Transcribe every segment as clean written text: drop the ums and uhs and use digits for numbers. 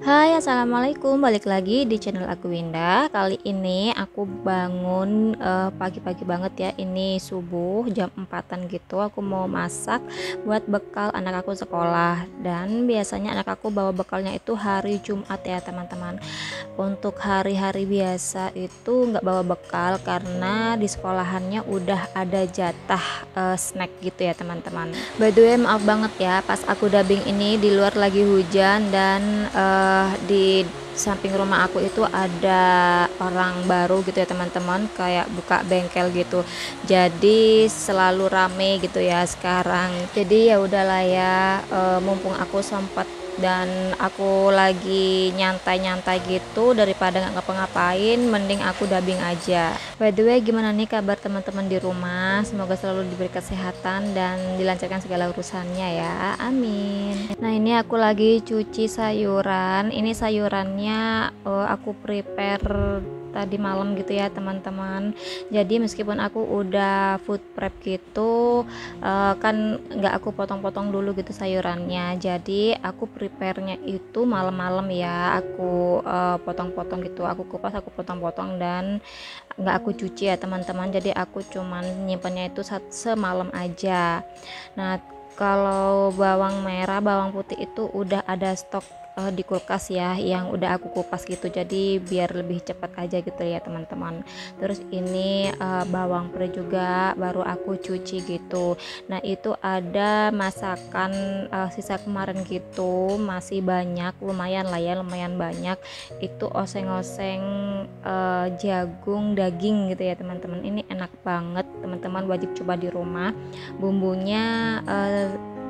Hai, assalamualaikum, balik lagi di channel aku Winda. Kali ini aku bangun pagi-pagi banget ya. Ini subuh jam 4-an gitu. Aku mau masak buat bekal anak aku sekolah. Dan biasanya anak aku bawa bekalnya itu hari Jumat ya teman-teman. Untuk hari-hari biasa itu nggak bawa bekal karena di sekolahannya udah ada jatah snack gitu ya teman-teman. By the way, maaf banget ya, pas aku dubbing ini di luar lagi hujan dan di samping rumah aku itu ada orang baru gitu ya teman-teman, kayak buka bengkel gitu, jadi selalu rame gitu ya sekarang. Jadi ya udahlah ya, mumpung aku sempat dan aku lagi nyantai-nyantai gitu, daripada nggak ngapa-ngapain mending aku dubbing aja. By the way, gimana nih kabar teman-teman di rumah? Semoga selalu diberi kesehatan dan dilancarkan segala urusannya ya, amin. Nah, ini aku lagi cuci sayuran. Ini sayurannya aku prepare tadi malam gitu ya teman-teman. Jadi meskipun aku udah food prep gitu, kan nggak aku potong-potong dulu gitu sayurannya. Jadi aku prepare-nya itu malam-malam ya. Aku potong-potong gitu, aku kupas, aku potong-potong dan nggak aku cuci ya teman-teman. Jadi aku cuman nyimpannya itu semalam aja. Nah, kalau bawang merah, bawang putih itu udah ada stok di kulkas ya, yang udah aku kupas gitu, jadi biar lebih cepat aja gitu ya teman-teman. Terus ini bawang pre juga baru aku cuci gitu. Nah, itu ada masakan sisa kemarin gitu, masih banyak, lumayan lah ya, lumayan banyak. Itu oseng-oseng jagung daging gitu ya teman-teman. Ini enak banget teman-teman, wajib coba di rumah. Bumbunya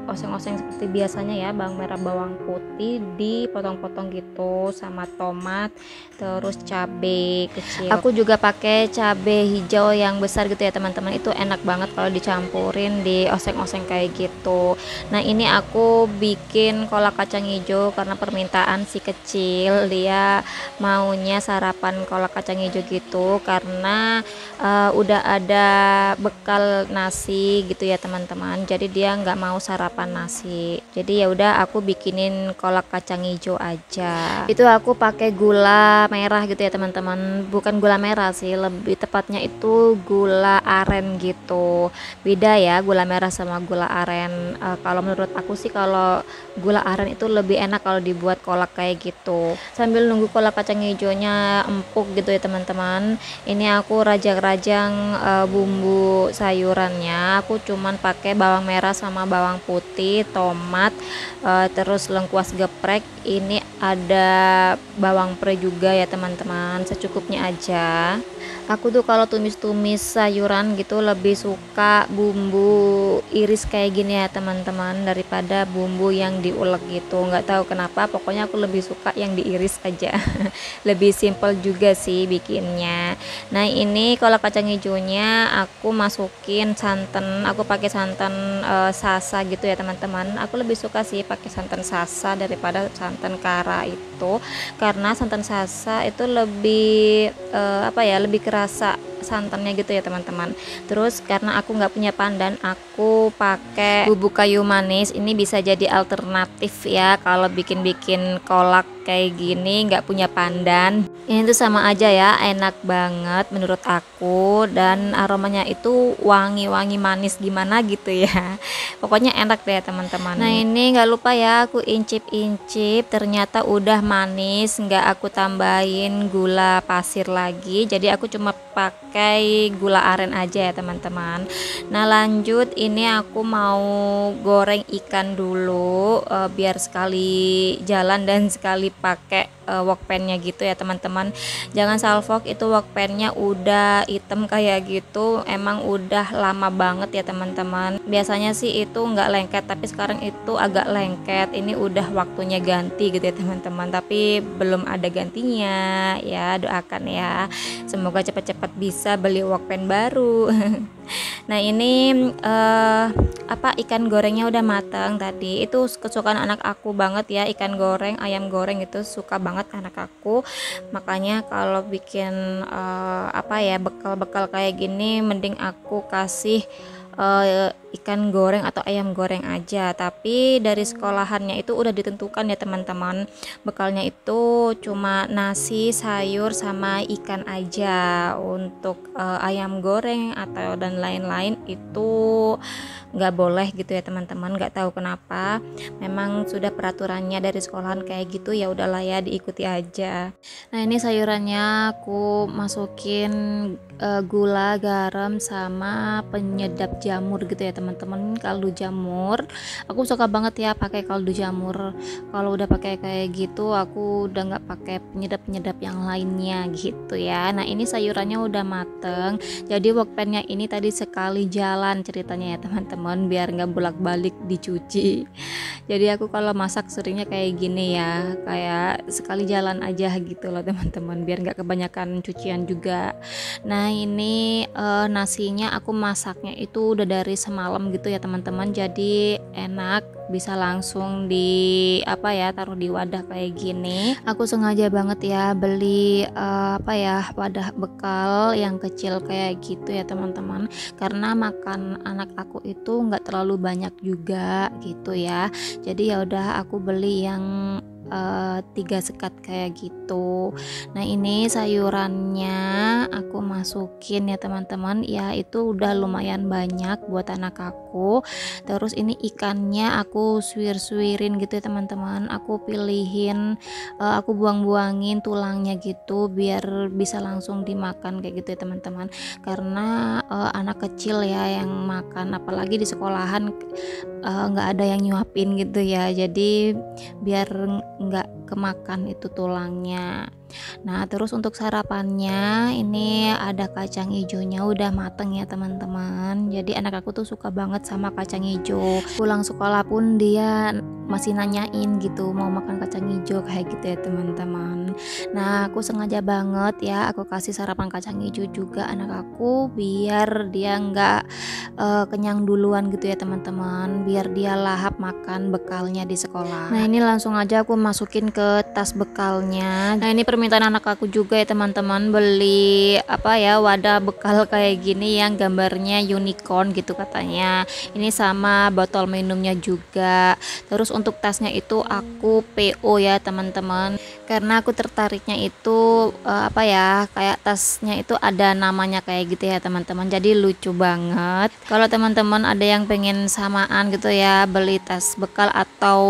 oseng-oseng seperti biasanya ya, bawang merah, bawang putih dipotong-potong gitu, sama tomat, terus cabai kecil. Aku juga pakai cabai hijau yang besar gitu ya teman-teman. Itu enak banget kalau dicampurin di oseng-oseng kayak gitu. Nah, ini aku bikin kolak kacang hijau karena permintaan si kecil, dia maunya sarapan kolak kacang hijau gitu karena udah ada bekal nasi gitu ya teman-teman, jadi dia nggak mau sarapan nasi. Jadi ya udah aku bikinin kolak kacang hijau aja. Itu aku pakai gula merah gitu ya teman-teman, bukan gula merah sih, lebih tepatnya itu gula aren gitu. Beda ya gula merah sama gula aren. Kalau menurut aku sih, kalau gula aren itu lebih enak kalau dibuat kolak kayak gitu. Sambil nunggu kolak kacang hijaunya empuk gitu ya teman-teman, ini aku rajang-rajang bumbu sayurannya. Aku cuman pakai bawang merah sama bawang putih, tomat, terus lengkuas geprek. Ini ada bawang pre juga ya teman-teman, secukupnya aja. Aku tuh kalau tumis-tumis sayuran gitu lebih suka bumbu iris kayak gini ya teman-teman, daripada bumbu yang diulek gitu. Nggak tahu kenapa, pokoknya aku lebih suka yang diiris aja. Lebih simple juga sih bikinnya. Nah, ini kalau kacang hijaunya aku masukin santan. Aku pakai santan sasa gitu ya teman-teman. Aku lebih suka sih pakai santan sasa daripada santan kara itu, karena santan sasa itu lebih lebih kerasa santannya gitu ya teman-teman. Terus karena aku nggak punya pandan, aku pakai bubuk kayu manis. Ini bisa jadi alternatif ya kalau bikin-bikin kolak kayak gini nggak punya pandan. Ini tuh sama aja ya, enak banget menurut aku, dan aromanya itu wangi-wangi manis gimana gitu ya. Pokoknya enak deh teman-teman. Nah, ini nggak lupa ya, aku incip-incip, ternyata udah manis, nggak aku tambahin gula pasir lagi, jadi aku cuma pakai gula aren aja ya teman-teman. Nah, lanjut ini aku mau goreng ikan dulu, biar sekali jalan dan sekali pakai wokpannya gitu ya teman-teman. Jangan salfok, itu wokpannya udah hitam kayak gitu, emang udah lama banget ya teman-teman. Biasanya sih itu nggak lengket, tapi sekarang itu agak lengket. Ini udah waktunya ganti gitu ya teman-teman, tapi belum ada gantinya ya. Doakan ya, semoga cepat-cepat bisa beli wokpan baru. Nah, ini ikan gorengnya udah matang tadi. Itu kesukaan anak aku banget ya, ikan goreng, ayam goreng itu suka banget banget anak aku. Makanya kalau bikin apa ya, bekal-bekal kayak gini mending aku kasih ikan goreng atau ayam goreng aja. Tapi dari sekolahannya itu udah ditentukan ya teman-teman, bekalnya itu cuma nasi, sayur sama ikan aja. Untuk ayam goreng atau dan lain-lain itu nggak boleh gitu ya teman-teman, nggak tahu kenapa, memang sudah peraturannya dari sekolahan kayak gitu, ya udahlah ya diikuti aja. Nah ini sayurannya aku masukin gula, garam sama penyedap jamur gitu ya teman-teman, kaldu jamur. Aku suka banget ya pakai kaldu jamur. Kalau udah pakai kayak gitu aku udah nggak pakai penyedap-penyedap yang lainnya gitu ya. Nah ini sayurannya udah mateng, jadi wokpennya ini tadi sekali jalan ceritanya ya teman-teman, biar nggak bolak-balik dicuci. Jadi aku kalau masak seringnya kayak gini ya, kayak sekali jalan aja gitu loh teman-teman, biar nggak kebanyakan cucian juga. Nah ini nasinya aku masaknya itu udah dari semalam gitu ya teman-teman, jadi enak, bisa langsung di apa ya, taruh di wadah kayak gini. Aku sengaja banget ya beli apa ya, wadah bekal yang kecil kayak gitu ya teman-teman, karena makan anak aku itu nggak terlalu banyak juga gitu ya. Jadi ya udah aku beli yang 3 sekat kayak gitu. Nah ini sayurannya aku masukin ya teman-teman, ya itu udah lumayan banyak buat anak aku. Terus ini ikannya aku suwir-suwirin gitu ya teman-teman, aku pilihin aku buang-buangin tulangnya gitu biar bisa langsung dimakan kayak gitu ya teman-teman, karena anak kecil ya yang makan, apalagi di sekolahan nggak ada yang nyuapin gitu ya, jadi biar nggak kemakan itu tulangnya. Nah terus untuk sarapannya ini ada kacang hijaunya udah mateng ya teman-teman, jadi anak aku tuh suka banget sama kacang hijau. Pulang sekolah pun dia masih nanyain gitu mau makan kacang hijau kayak gitu ya teman-teman. Nah aku sengaja banget ya aku kasih sarapan kacang hijau juga anak aku, biar dia nggak kenyang duluan gitu ya teman-teman, biar dia lahap makan bekalnya di sekolah. Nah ini langsung aja aku masukin ke tas bekalnya. Nah ini permintaan anak aku juga ya teman-teman, beli apa ya, wadah bekal kayak gini yang gambarnya unicorn gitu katanya. Ini sama botol minumnya juga. Terus untuk tasnya itu aku PO ya teman-teman, karena aku tertariknya itu apa ya, kayak tasnya itu ada namanya kayak gitu ya teman-teman, jadi lucu banget. Kalau teman-teman ada yang pengen samaan gitu ya, beli tas bekal atau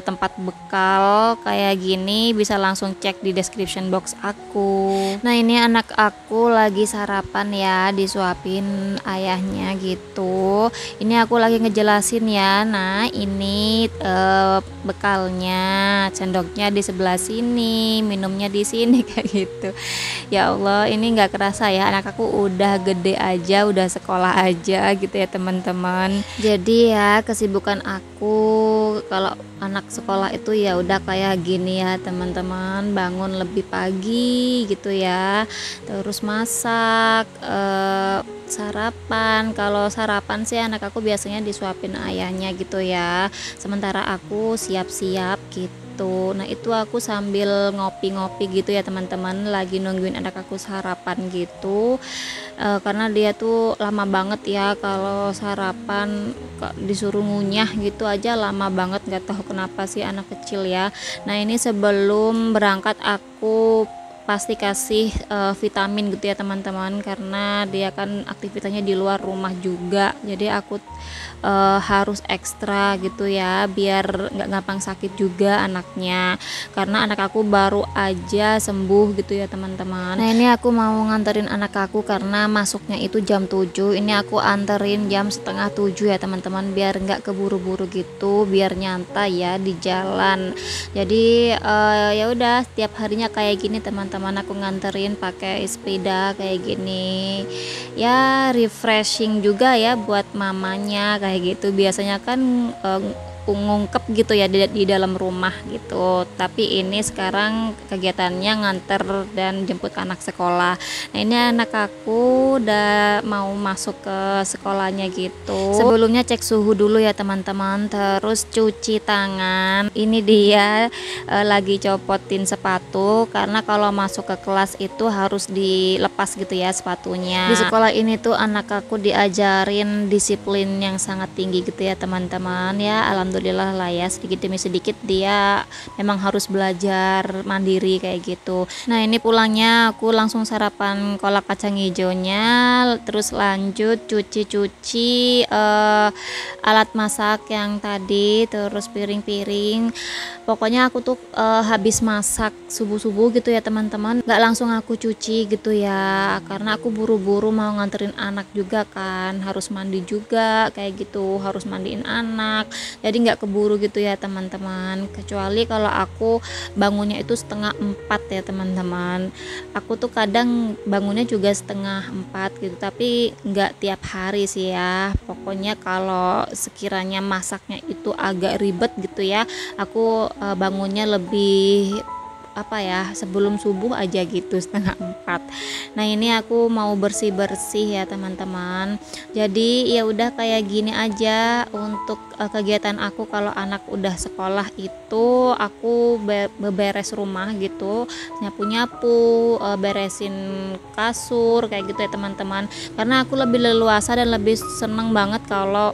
tempat bekal kayak gini, bisa langsung cek di description box aku. Nah ini anak aku lagi sarapan ya, disuapin ayahnya gitu. Ini aku lagi ngejelasin ya. Nah ini bekalnya, sendoknya di sebelah sini, minumnya di sini kayak gitu. Ya Allah ini nggak kerasa ya, anak aku udah gede aja, udah sekolah aja gitu ya teman-teman. Jadi ya kesibukan aku kalau anak sekolah itu ya udah kayak gini ya teman-teman, bangun lebih pagi gitu ya, terus masak, sarapan. Kalau sarapan sih anak aku biasanya disuapin ayahnya gitu ya, sementara aku siap-siap gitu. Nah itu aku sambil ngopi-ngopi gitu ya teman-teman, lagi nungguin anak aku sarapan gitu. Karena dia tuh lama banget ya kalau sarapan, disuruh ngunyah gitu aja lama banget, nggak tahu kenapa sih anak kecil ya. Nah ini sebelum berangkat aku pasti kasih vitamin gitu ya teman-teman, karena dia kan aktivitasnya di luar rumah juga, jadi aku harus ekstra gitu ya, biar nggak gampang sakit juga anaknya, karena anak aku baru aja sembuh gitu ya teman-teman. Nah ini aku mau nganterin anak aku karena masuknya itu jam 7, ini aku anterin jam setengah 7 ya teman-teman, biar nggak keburu-buru gitu, biar nyantai ya di jalan. Jadi ya udah setiap harinya kayak gini teman-teman, aku nganterin pakai sepeda kayak gini ya, refreshing juga ya buat mamanya kayak gitu. Biasanya kan ngungkep gitu ya di dalam rumah gitu. Tapi ini sekarang kegiatannya nganter dan jemput anak sekolah. Nah ini anak aku udah mau masuk ke sekolahnya gitu. Sebelumnya cek suhu dulu ya teman-teman, terus cuci tangan. Ini dia lagi copotin sepatu, karena kalau masuk ke kelas itu harus dilepas gitu ya sepatunya. Di sekolah ini tuh anak aku diajarin disiplin yang sangat tinggi gitu ya teman-teman ya. Alhamdulillah lah ya, sedikit demi sedikit dia memang harus belajar mandiri kayak gitu. Nah ini pulangnya aku langsung sarapan kolak kacang hijaunya, terus lanjut cuci alat masak yang tadi, terus piring-piring. Pokoknya aku tuh habis masak subuh-subuh gitu ya teman-teman, nggak langsung aku cuci gitu ya, karena aku buru-buru mau nganterin anak juga kan, harus mandi juga kayak gitu, harus mandiin anak, jadi nggak keburu gitu ya teman-teman. Kecuali kalau aku bangunnya itu 3:30 ya teman-teman, aku tuh kadang bangunnya juga 3:30 gitu, tapi nggak tiap hari sih ya. Pokoknya kalau sekiranya masaknya itu agak ribet gitu ya, aku bangunnya lebih sebelum subuh aja gitu, 3:30. Nah ini aku mau bersih-bersih ya teman-teman, jadi ya udah kayak gini aja untuk kegiatan aku kalau anak udah sekolah itu. Aku beberes rumah gitu, nyapu-nyapu, beresin kasur kayak gitu ya teman-teman, karena aku lebih leluasa dan lebih seneng banget kalau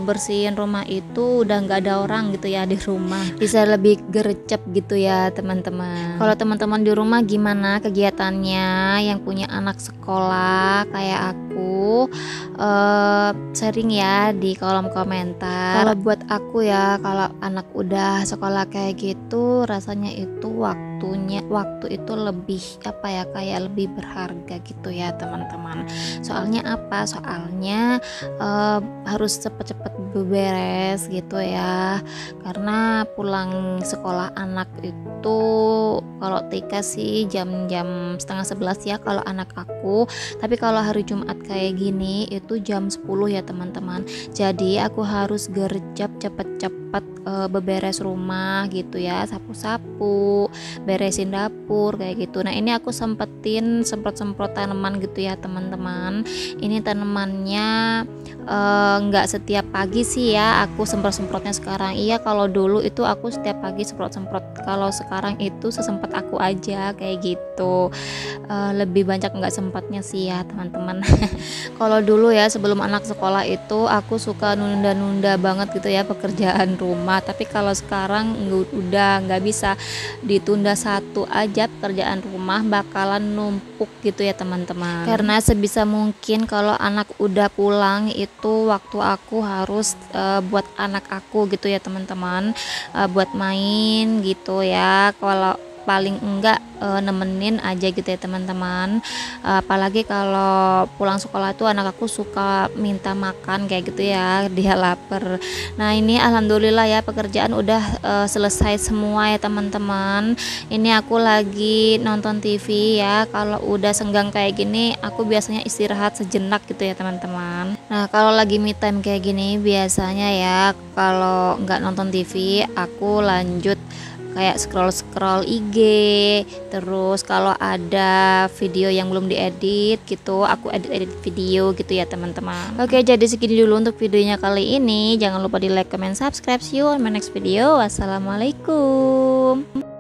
bersihin rumah itu udah nggak ada orang gitu ya di rumah, bisa lebih gercep gitu ya teman-teman. Kalau teman-teman di rumah gimana kegiatannya yang punya anak sekolah kayak aku? Sharing ya di kolom komentar. Kalau buat aku ya, kalau anak udah sekolah kayak gitu rasanya itu waktu itu lebih kayak lebih berharga gitu ya teman-teman. Soalnya harus cepet-cepet beberes gitu ya, karena pulang sekolah anak itu kalau TK sih jam 10:30 ya kalau anak aku, tapi kalau hari Jumat kayak gini itu jam 10 ya teman-teman. Jadi aku harus gercep cepet-cepet beberes rumah gitu ya, sapu-sapu, beresin dapur kayak gitu. Nah ini aku semprot-semprot tanaman gitu ya teman-teman. Ini tanamannya nggak setiap pagi sih ya aku semprot-semprotnya sekarang. Iya, kalau dulu itu aku setiap pagi semprot-semprot, kalau sekarang itu sesempat aku aja kayak gitu. Lebih banyak nggak sempatnya sih ya teman-teman. Kalau dulu ya sebelum anak sekolah itu aku suka nunda-nunda banget gitu ya pekerjaan rumah, tapi kalau sekarang udah nggak bisa ditunda satu aja pekerjaan rumah, bakalan numpuk gitu ya teman-teman. Karena sebisa mungkin kalau anak udah pulang itu waktu aku harus buat anak aku gitu ya teman-teman, buat main gitu ya, kalau paling enggak nemenin aja gitu ya teman-teman. Apalagi kalau pulang sekolah tuh anak aku suka minta makan kayak gitu ya, dia lapar. Nah ini alhamdulillah ya pekerjaan udah selesai semua ya teman-teman. Ini aku lagi nonton TV ya, kalau udah senggang kayak gini aku biasanya istirahat sejenak gitu ya teman-teman. Nah kalau lagi me time kayak gini biasanya ya, kalau nggak nonton TV aku lanjut kayak scroll IG, terus kalau ada video yang belum diedit gitu aku edit video gitu ya teman-teman. Oke, jadi segini dulu untuk videonya kali ini, jangan lupa di like, comment, subscribe. See you on my next video. Wassalamualaikum.